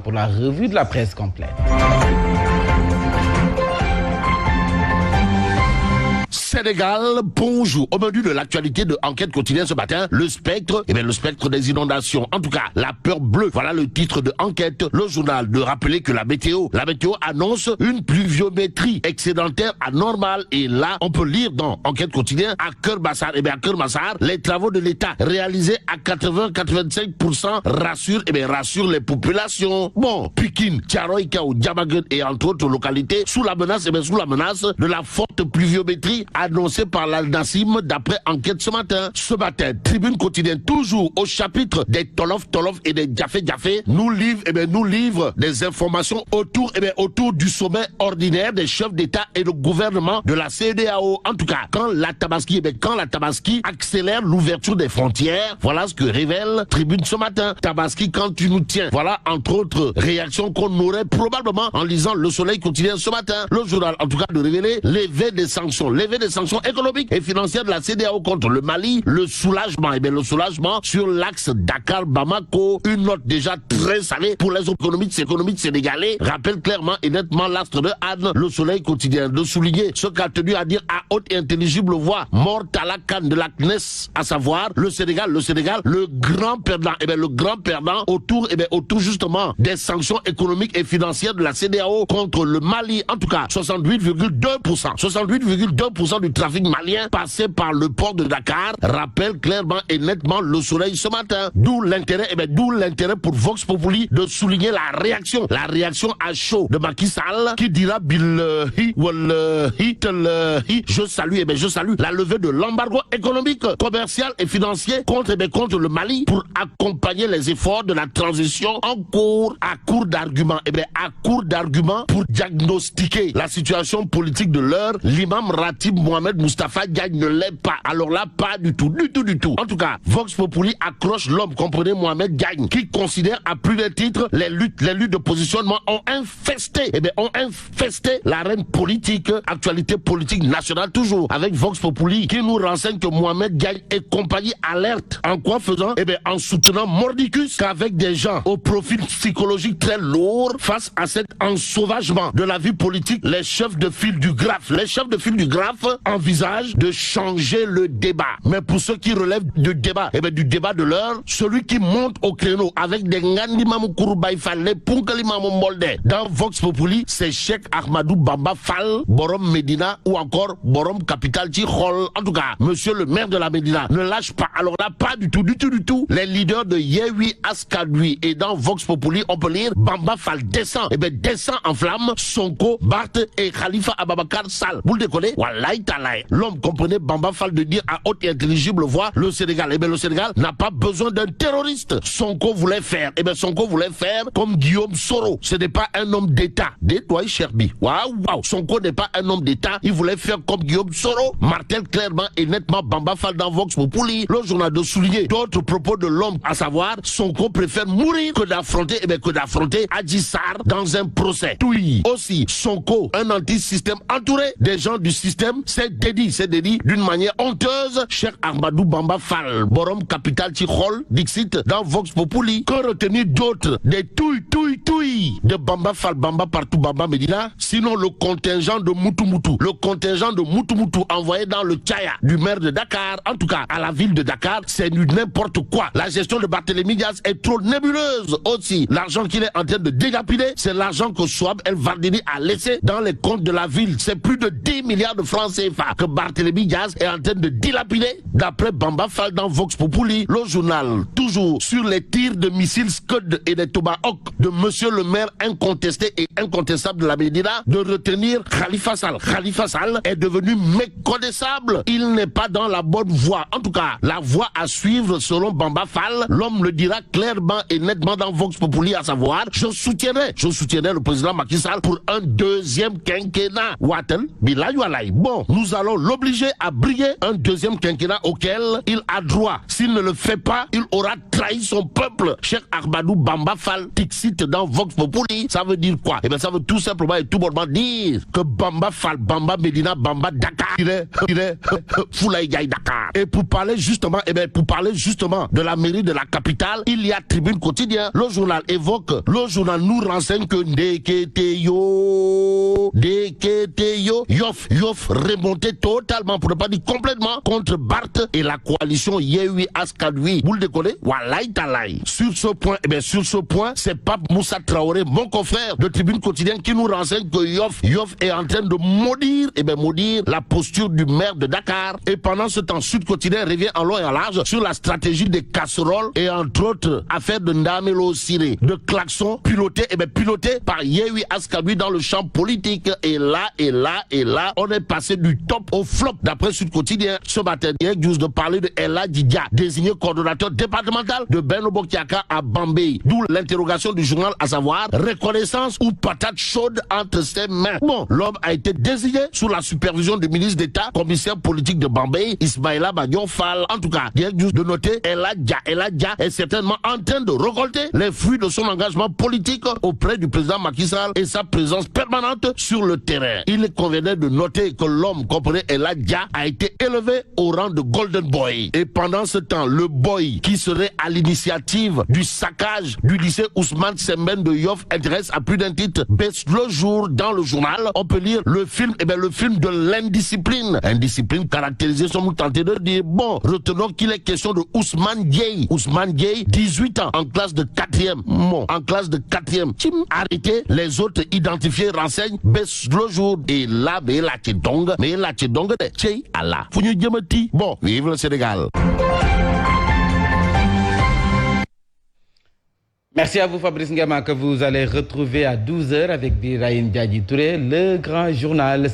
Pour la revue de la presse complète. Sénégal, bonjour. Au menu de l'actualité de Enquête quotidienne ce matin, le spectre des inondations. En tout cas, la peur bleue. Voilà le titre de Enquête. Le journal de rappeler que la météo annonce une pluviométrie excédentaire anormale. Et là, on peut lire dans Enquête quotidienne à Keur Massar, les travaux de l'État réalisés à 80-85% rassurent les populations. Bon, Pikine, Thiaroye Kao, Diamaguène et entre autres localités sous la menace de la forte pluviométrie annoncé par l'Al-Nassim d'après Enquête ce matin. Ce matin, Tribune quotidienne, toujours au chapitre des Tolof et des Diafé, nous livre des informations autour du sommet ordinaire des chefs d'État et de gouvernement de la CEDEAO. En tout cas, quand la Tabaski accélère l'ouverture des frontières, voilà ce que révèle Tribune ce matin. Tabaski, quand tu nous tiens. Voilà, entre autres, réactions qu'on aurait probablement en lisant Le Soleil quotidien ce matin. Le journal, en tout cas, de révéler levée des sanctions économiques et financières de la CEDEAO contre le Mali, le soulagement sur l'axe Dakar-Bamako, une note déjà très salée pour les économistes sénégalais, rappelle clairement et nettement l'astre de Anne, Le Soleil quotidien, de souligner ce qu'a tenu à dire à haute et intelligible voix morte à la canne de la CNES, à savoir le Sénégal, le grand perdant autour justement des sanctions économiques et financières de la CEDEAO contre le Mali. En tout cas, 68,2% du trafic malien passé par le port de Dakar, rappelle clairement et nettement Le Soleil ce matin. D'où l'intérêt pour Vox Populi de souligner la réaction à chaud de Macky Sall qui dira billahi wallahi tallahi, je salue la levée de l'embargo économique, commercial et financier contre le Mali pour accompagner les efforts de la transition en cours. À court d'arguments pour diagnostiquer la situation politique de l'heure, l'imam Ratib Mohamed Mustafa Diagne ne l'est pas. Alors là, pas du tout. En tout cas, Vox Populi accroche l'homme, comprenez Mohamed Diagne, qui considère à plus d'un titre les luttes de positionnement ont infesté l'arène politique, actualité politique nationale toujours, avec Vox Populi qui nous renseigne que Mohamed Diagne et compagnie alerte. En quoi faisant? En soutenant mordicus qu'avec des gens au profil psychologique très lourd face à cet ensauvagement de la vie politique, les chefs de file du GRAF envisagent de changer le débat. Mais pour ceux qui relèvent du débat de l'heure, celui qui monte au créneau avec des Ngandi Mamou Kouroubaï Fall, les Punkali Mamou Molde, dans Vox Populi, c'est Cheikh Ahmadou Bamba Fall, Borom Medina ou encore Borom Capital Tichol. En tout cas, monsieur le maire de la Médina ne lâche pas. Alors là, pas du tout. Les leaders de Yehui Askadui et dans Vox Populi, on peut lire Bamba Fall descend en flamme, Sonko, Barth et Khalifa Ababakar Sall. Vous le déconnez? Wallahi talaï. L'homme comprenait Bamba Fall de dire à haute et intelligible voix le Sénégal. Le Sénégal n'a pas besoin d'un terroriste. Sonko voulait faire comme Guillaume Soro. Ce n'est pas un homme d'État. Détoile Cherbi. Waouh. Sonko n'est pas un homme d'État. Il voulait faire comme Guillaume Soro. Martèle clairement et nettement Bamba Fall dans Vox Populi. Le journal de souligner d'autres propos de l'homme, à savoir Sonko préfère mourir que d'affronter Adji Sarr dans un procès. Oui. Aussi, Sonko, un anti-système entouré des gens du système, c'est dédié d'une manière honteuse. Cheikh Ahmadou Bamba Fall, Borom Capital Tichol, Dixit, dans Vox Populi. Que retenir d'autres des touilles de Bamba Fall, Bamba partout, Bamba Medina, sinon le contingent de Moutoumoutou envoyé dans le Tchaya du maire de Dakar, en tout cas à la ville de Dakar, c'est n'importe quoi. La gestion de Barthélémy Diaz est trop nébuleuse aussi. L'argent qu'il est en train de dégapiler, c'est l'argent que Souab El Vardini a laissé dans les comptes de la ville. C'est plus de 10 milliards de francs CFA que Barthélémy Diaz est en train de dilapider, d'après Bamba Fall dans Vox Populi. Le journal, toujours sur les tirs de missiles Scud et des Tomahawk de monsieur le maire incontesté et incontestable de la Médina, de retenir Khalifa Sall. Khalifa Sall est devenu méconnaissable. Il n'est pas dans la bonne voie. En tout cas, la voie à suivre selon Bamba Fall, l'homme le dira clairement et nettement dans Vox Populi, à savoir, je soutiendrai le président Macky Sall pour un deuxième quinquennat. Watel, Bilay Walay. Bon, nous allons l'obliger à briller un deuxième quinquennat auquel il a droit. S'il ne le fait pas, il aura trahi son peuple. Cheikh Ahmadou Bamba Fall, Tixit dans Vox Populi, ça veut dire quoi? Ça veut tout simplement et tout bonnement dire que Bamba Fall, Bamba Medina, Bamba Dakar, Foulaï Dakar. Et pour parler justement, de la mairie de la capitale, il y a Tribune Quotidien. Le journal nous renseigne que Yoff remonté totalement, pour ne pas dire complètement, contre Barth et la coalition Yehui Askadoui. Vous le décollez? Wallahi talaï. Sur ce point, c'est Pape Moussa Traoré, mon confrère de Tribune Quotidien, qui nous renseigne que Yoff est en train de maudire la posture du maire de Dakar. Et pendant ce temps, Sud Quotidien revient en long et en large sur la stratégie des casseroles et entre autres affaires de Ndamelo Siré, de klaxons pilotés par Yehui Askadoui dans le champ politique. Et là, on est passé du top au flop. D'après Sud Quotidien, ce matin, il y a de parler de Ella Didja, désigné coordonnateur départemental de Benno Bokk Yakaar à Bambey. D'où l'interrogation du journal, à savoir reconnaissance ou patate chaude entre ses mains. Bon, l'homme a été désigné sous la supervision du ministre d'État, commissaire politique de Bambey, Ismaïla Madior Fall. En tout cas, il y a juste de noter, Ella Dia est certainement en train de récolter les fruits de son engagement politique auprès du président Macky Sall et sa présence permanente sur le terrain. Il convenait de noter que l'homme, comprenez Ella Dia, a été élevé au rang de Golden Boy. Et pendant ce temps, le boy qui serait à l'initiative du saccage du lycée Ousmane Sembène de Yoff intéresse à plus d'un titre. Baisse le jour dans le journal, on peut lire le film de l'indiscipline. Indiscipline caractérisée, sommes-nous tentés de dire. Bon, retenons qu'il est question de Ousmane Dieye. Ousmane Dieye, 18 ans, en classe de 4e. Bon, en classe de 4e. Arrêté, les autres identifiés renseignent, baisse le jour. Et là, mais la tchedong de Tchei Allah. Bon, vive le Sénégal. Merci à vous Fabrice Ngama, que vous allez retrouver à 12h avec Birahim Diadji Touré, le grand journal.